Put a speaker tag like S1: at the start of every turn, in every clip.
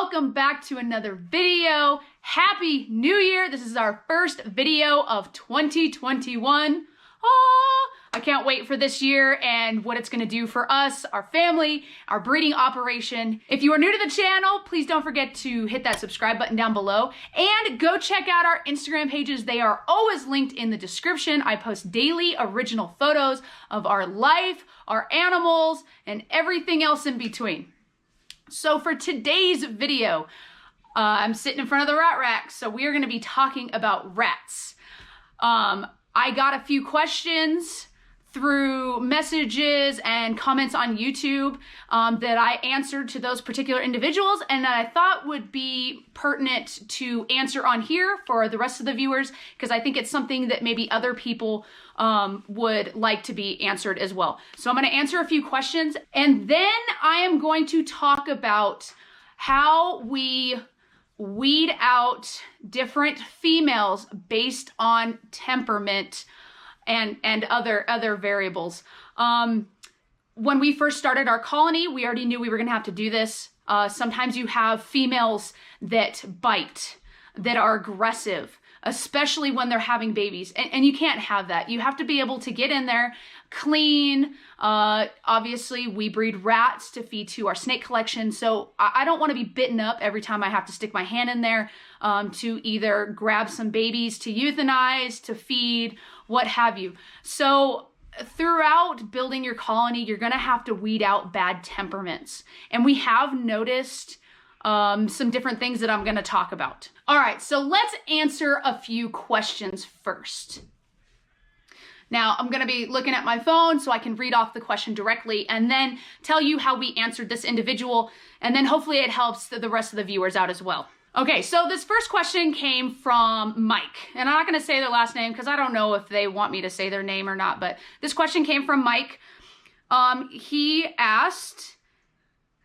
S1: welcome back to another video. Happy New Year. This is our first video of 2021. I can't wait for this year and what it's going to do for us, our family, our breeding operation. If you are new to the channel, please don't forget to hit that subscribe button down below and go check out our Instagram pages. They are always linked in the description. I post daily original photos of our life, our animals, and everything else in between. So for today's video, I'm sitting in front of the rat rack, so we are going to be talking about rats. I got a few questions through messages and comments on YouTube that I answered to those particular individuals and that I thought would be pertinent to answer on here for the rest of the viewers, because I think it's something that maybe other people would like to be answered as well. So I'm going to answer a few questions, and then I am going to talk about how we weed out different females based on temperament and other variables. When we first started our colony, we already knew we were gonna have to do this. Sometimes you have females that bite, that are aggressive, especially when they're having babies. And you can't have that. You have to be able to get in there, clean. Obviously, we breed rats to feed to our snake collection. So I don't want to be bitten up every time I have to stick my hand in there to either grab some babies to euthanize, to feed, what have you. So throughout building your colony, you're going to have to weed out bad temperaments. And we have noticed some different things that I'm going to talk about. All right, so let's answer a few questions first. Now, I'm going to be looking at my phone so I can read off the question directly and then tell you how we answered this individual, and then hopefully it helps the rest of the viewers out as well. Okay, so this first question came from Mike, and I'm not going to say their last name because I don't know if they want me to say their name or not, but this question came from Mike.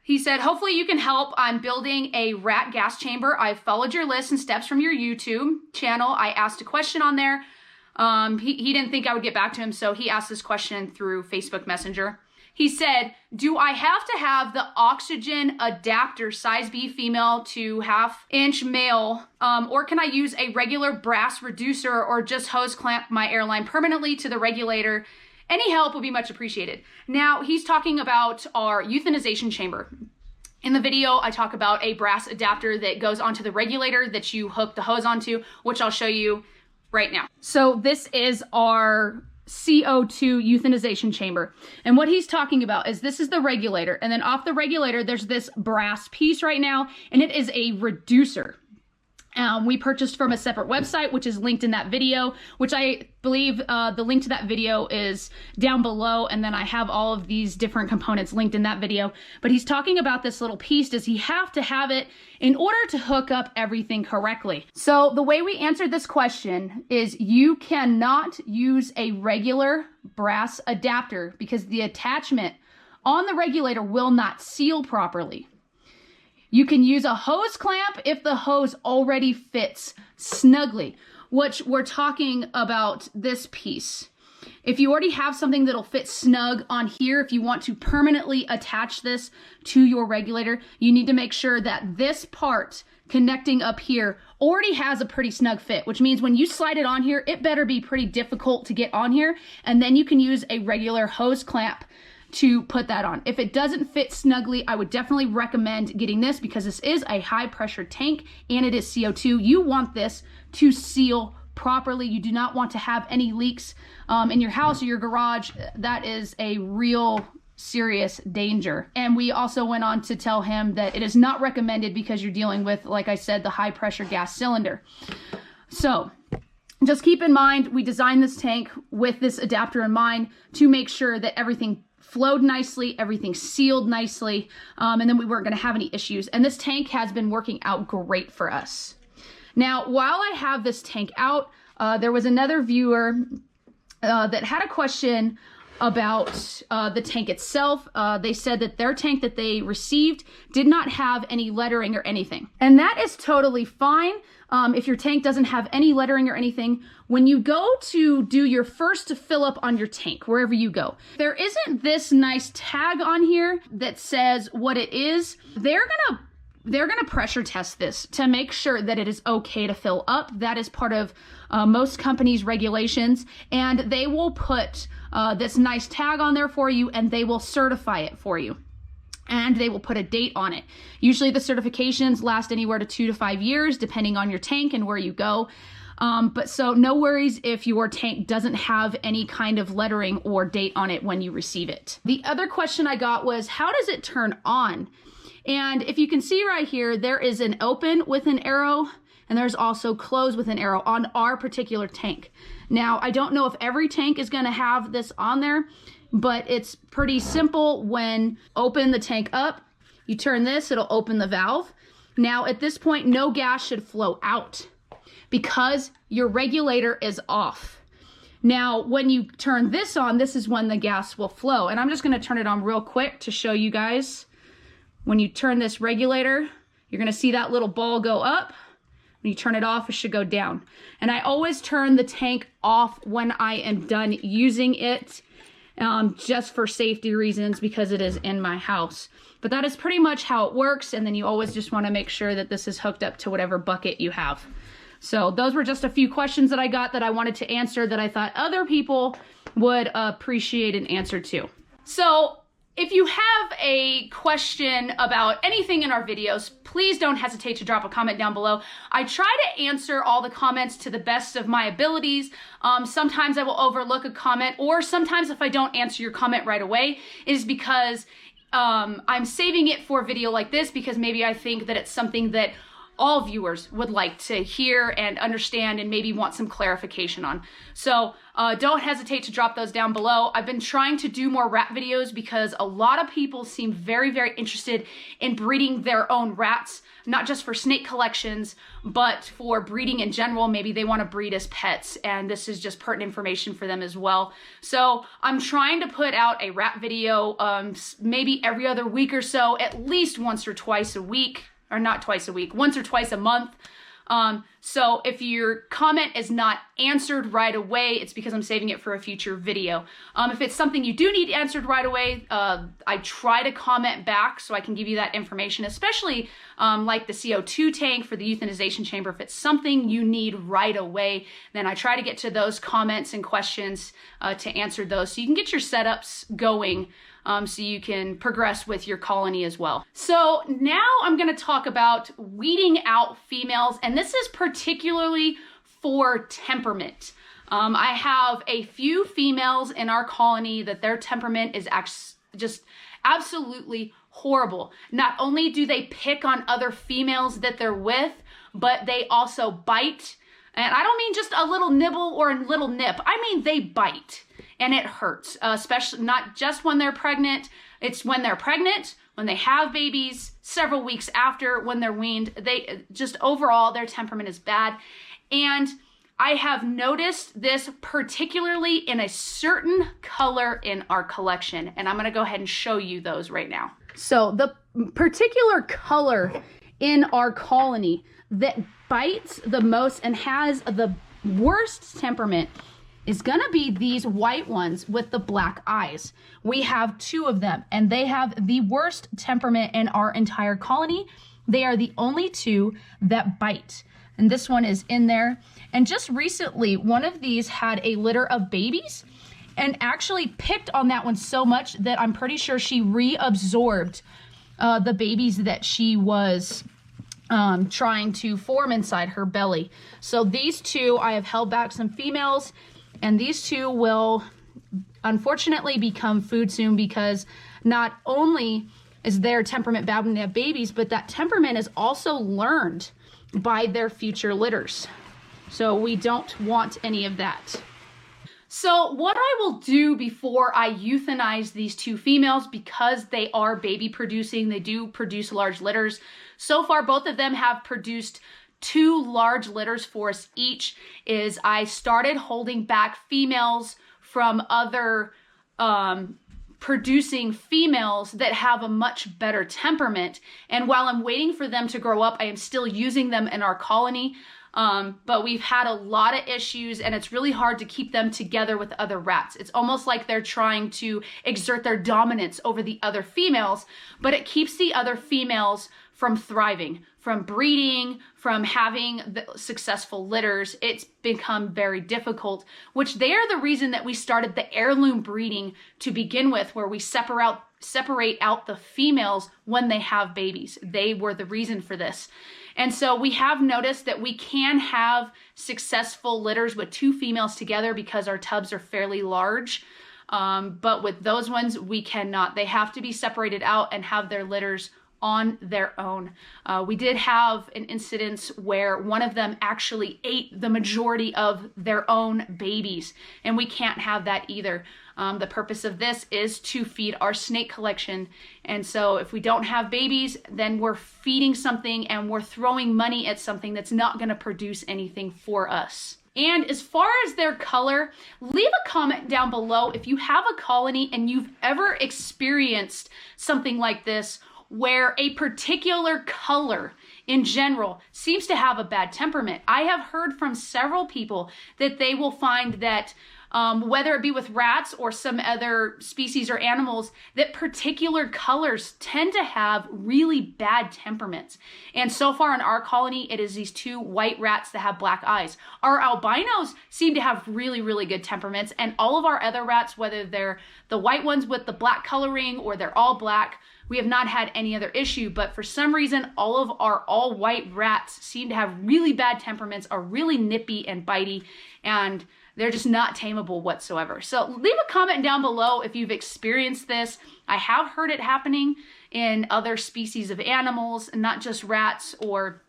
S1: He said, hopefully you can help. I'm building a rat gas chamber. I've followed your list and steps from your YouTube channel. I asked a question on there. He didn't think I would get back to him, so he asked this question through Facebook Messenger. He said, do I have to have the oxygen adapter size B female to 1/2 inch male, or can I use a regular brass reducer or just hose clamp my airline permanently to the regulator? Any help would be much appreciated. Now, he's talking about our euthanization chamber. In the video, I talk about a brass adapter that goes onto the regulator that you hook the hose onto, which I'll show you right now. So this is our CO2 euthanization chamber. And what he's talking about is this is the regulator. And then off the regulator, there's this brass piece right now, and it is a reducer. We purchased from a separate website, which is linked in that video, which I believe the link to that video is down below. And then I have all of these different components linked in that video. But he's talking about this little piece. Does he have to have it in order to hook up everything correctly? So the way we answered this question is you cannot use a regular brass adapter because the attachment on the regulator will not seal properly. You can use a hose clamp if the hose already fits snugly, which we're talking about this piece. If you already have something that'll fit snug on here, if you want to permanently attach this to your regulator, you need to make sure that this part connecting up here already has a pretty snug fit, which means when you slide it on here, it better be pretty difficult to get on here, and then you can use a regular hose clamp to put that on. If it doesn't fit snugly, I would definitely recommend getting this because this is a high pressure tank and it is CO2. You want this to seal properly. You do not want to have any leaks in your house or your garage. That is a real serious danger. And we also went on to tell him that it is not recommended because you're dealing with, like I said, the high pressure gas cylinder. So just keep in mind, we designed this tank with this adapter in mind to make sure that everything flowed nicely, everything sealed nicely, and then we weren't going to have any issues. And this tank has been working out great for us. Now, while I have this tank out, there was another viewer that had a question about the tank itself. They said that their tank that they received did not have any lettering or anything. And that is totally fine. If your tank doesn't have any lettering or anything, when you go to do your first fill up on your tank, wherever you go, there isn't this nice tag on here that says what it is. They're gonna they're going to pressure test this to make sure that it is okay to fill up. That is part of most companies' regulations, and they will put this nice tag on there for you, and they will certify it for you. And they will put a date on it. Usually the certifications last anywhere to 2 to 5 years, depending on your tank and where you go. But so no worries if your tank doesn't have any kind of lettering or date on it when you receive it. The other question I got was, how does it turn on? And if you can see right here, there is an open with an arrow, and there's also close with an arrow on our particular tank. Now, I don't know if every tank is gonna have this on there, but it's pretty simple. When open the tank up, you turn this, it'll open the valve. Now at this point, no gas should flow out because your regulator is off. Now, when you turn this on, this is when the gas will flow. And I'm just gonna turn it on real quick to show you guys. When you turn this regulator, you're gonna see that little ball go up. When you turn it off, it should go down. And I always turn the tank off when I am done using it, just for safety reasons, because it is in my house. But that is pretty much how it works. And then you always just want to make sure that this is hooked up to whatever bucket you have. So those were just a few questions that I got that I wanted to answer that I thought other people would appreciate an answer to. So if you have a question about anything in our videos, please don't hesitate to drop a comment down below. I try to answer all the comments to the best of my abilities. Sometimes I will overlook a comment, or sometimes if I don't answer your comment right away, it is because I'm saving it for a video like this, because maybe I think that it's something that all viewers would like to hear and understand and maybe want some clarification on. So don't hesitate to drop those down below. I've been trying to do more rat videos because a lot of people seem very, very interested in breeding their own rats, not just for snake collections, but for breeding in general. Maybe they want to breed as pets, and this is just pertinent information for them as well. So I'm trying to put out a rat video maybe every other week or so, at least once or twice a week. Or not twice a week, once or twice a month. So if your comment is not answered right away, it's because I'm saving it for a future video. If it's something you do need answered right away, I try to comment back so I can give you that information, especially like the CO2 tank for the euthanization chamber. If it's something you need right away, then I try to get to those comments and questions to answer those so you can get your setups going. So you can progress with your colony as well. So now I'm going to talk about weeding out females, and this is particularly for temperament. I have a few females in our colony that their temperament is just absolutely horrible. Not only do they pick on other females that they're with, but they also bite. And I don't mean just a little nibble or a little nip. I mean they bite. And it hurts, especially not just when they're pregnant. It's when they're pregnant, when they have babies, several weeks after, when they're weaned. They just overall, their temperament is bad. And I have noticed this particularly in a certain color in our collection. And I'm going to go ahead and show you those right now. So the particular color in our colony that bites the most and has the worst temperament is gonna be these white ones with the black eyes. We have 2 of them, and they have the worst temperament in our entire colony. They are the only 2 that bite. And this one is in there. And just recently, one of these had a litter of babies and actually picked on that one so much that I'm pretty sure she reabsorbed the babies that she was trying to form inside her belly. So these 2, I have held back some females, and these 2 will unfortunately become food soon, because not only is their temperament bad when they have babies, but that temperament is also learned by their future litters. So we don't want any of that. So what I will do before I euthanize these 2 females, because they are baby producing, they do produce large litters. So far, both of them have produced 2 large litters for us each, is I started holding back females from other producing females that have a much better temperament. And while I'm waiting for them to grow up, I am still using them in our colony. but we've had a lot of issues, and it's really hard to keep them together with other rats. It's almost like they're trying to exert their dominance over the other females, but it keeps the other females from thriving, from breeding, from having the successful litters. It's become very difficult, which they are the reason that we started the heirloom breeding to begin with, where we separate out the females when they have babies. They were the reason for this. And so we have noticed that we can have successful litters with 2 females together because our tubs are fairly large. But with those ones, we cannot. They have to be separated out and have their litters on their own. We did have an incident where one of them actually ate the majority of their own babies, and we can't have that either. The purpose of this is to feed our snake collection, and so if we don't have babies, then we're feeding something and we're throwing money at something that's not going to produce anything for us. And as far as their color, leave a comment down below if you have a colony and you've ever experienced something like this, where a particular color in general seems to have a bad temperament. I have heard from several people that they will find that whether it be with rats or some other species or animals, that particular colors tend to have really bad temperaments. And so far in our colony, it is these 2 white rats that have black eyes. Our albinos seem to have really, really good temperaments, and all of our other rats, whether they're the white ones with the black coloring or they're all black, we have not had any other issue. But for some reason, all of our all white rats seem to have really bad temperaments, are really nippy and bitey, and they're just not tameable whatsoever. So leave a comment down below if you've experienced this. I have heard it happening in other species of animals, and not just rats or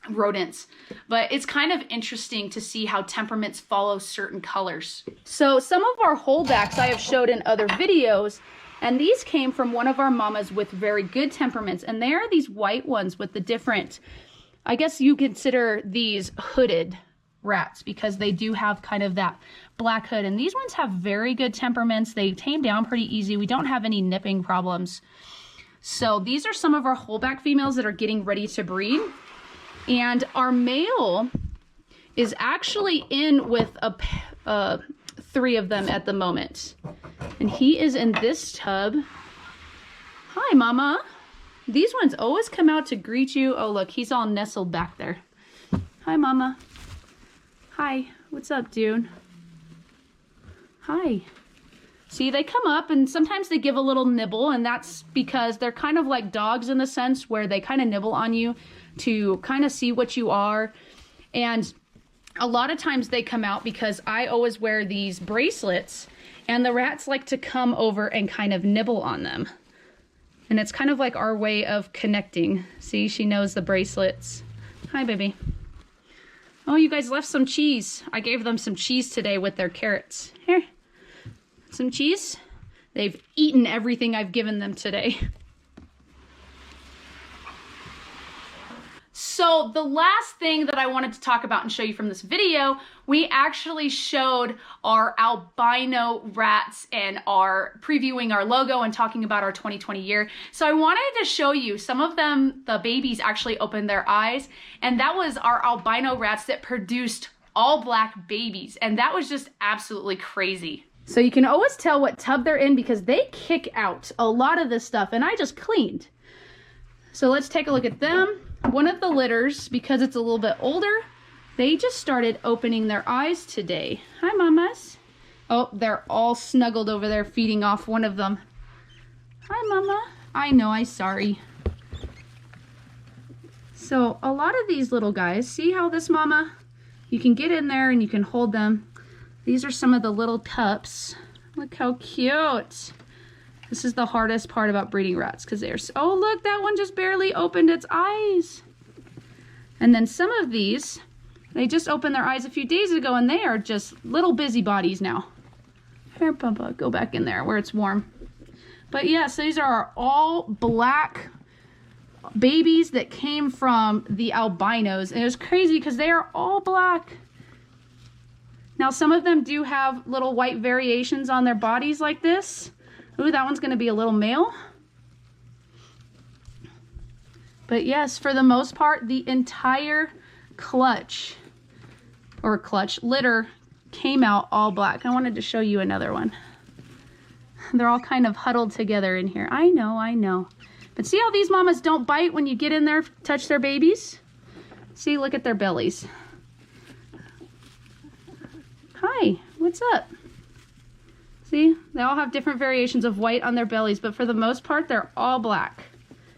S1: rodents, but it's kind of interesting to see how temperaments follow certain colors. So some of our holdbacks I have showed in other videos, and these came from one of our mamas with very good temperaments, and they are these white ones with the different, I guess you consider these hooded rats, because they do have kind of that black hood, and these ones have very good temperaments. They tame down pretty easy. We don't have any nipping problems. So these are some of our holdback females that are getting ready to breed, and our male is actually in with 3 of them at the moment, and he is in this tub. Hi, mama. These ones always come out to greet you. Oh, look, he's all nestled back there. Hi, mama. Hi, what's up, dude? Hi. See, they come up and sometimes they give a little nibble, and that's because they're kind of like dogs in the sense where they kind of nibble on you to kind of see what you are. And a lot of times they come out because I always wear these bracelets, and the rats like to come over and kind of nibble on them. And it's kind of like our way of connecting. See, she knows the bracelets. Hi, baby. Oh, you guys left some cheese. I gave them some cheese today with their carrots. Here, some cheese. They've eaten everything I've given them today. So the last thing that I wanted to talk about and show you from this video, we actually showed our albino rats and are previewing our logo and talking about our 2020 year. So I wanted to show you some of them, the babies actually opened their eyes, and that was our albino rats that produced all black babies. And that was just absolutely crazy. So you can always tell what tub they're in because they kick out a lot of this stuff, and I just cleaned. So let's take a look at them. One of the litters, because it's a little bit older, they just started opening their eyes today. Hi, mamas. Oh, they're all snuggled over there feeding off one of them. Hi, mama. I know, I'm sorry. So a lot of these little guys, see how this mama, you can get in there and you can hold them. These are some of the little pups. Look how cute. This is the hardest part about breeding rats because they're so, oh look, that one just barely opened its eyes. And then some of these, they just opened their eyes a few days ago and they are just little busybodies now. Here, Papa, go back in there where it's warm. But yes, these are our all black babies that came from the albinos. And it was crazy because they are all black. Now some of them do have little white variations on their bodies like this. Ooh, that one's going to be a little male. But yes, for the most part, the entire clutch or clutch litter came out all black. I wanted to show you another one. They're all kind of huddled together in here. I know. But see how these mamas don't bite when you get in there, touch their babies? See, look at their bellies. Hi, what's up? See, they all have different variations of white on their bellies, but for the most part, they're all black.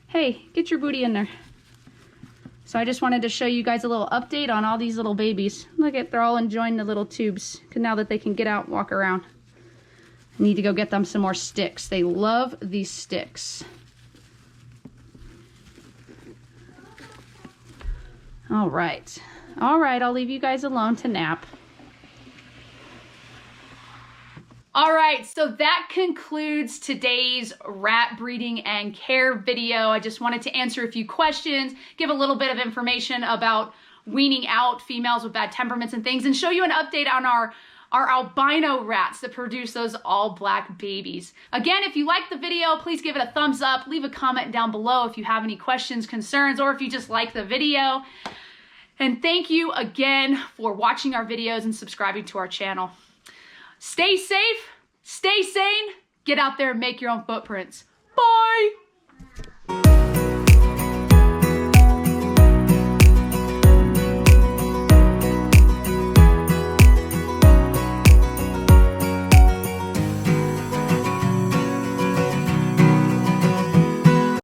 S1: Hey, get your booty in there. So I just wanted to show you guys a little update on all these little babies. Look at, they're all enjoying the little tubes now that they can get out and walk around. I need to go get them some more sticks. They love these sticks. All right, I'll leave you guys alone to nap. All right, so that concludes today's rat breeding and care video. I just wanted to answer a few questions, give a little bit of information about weaning out females with bad temperaments and things, and show you an update on our albino rats that produce those all black babies. Again, if you liked the video, please give it a thumbs up. Leave a comment down below if you have any questions, concerns, or if you just like the video. And thank you again for watching our videos and subscribing to our channel. Stay safe, stay sane, get out there and make your own footprints. Bye!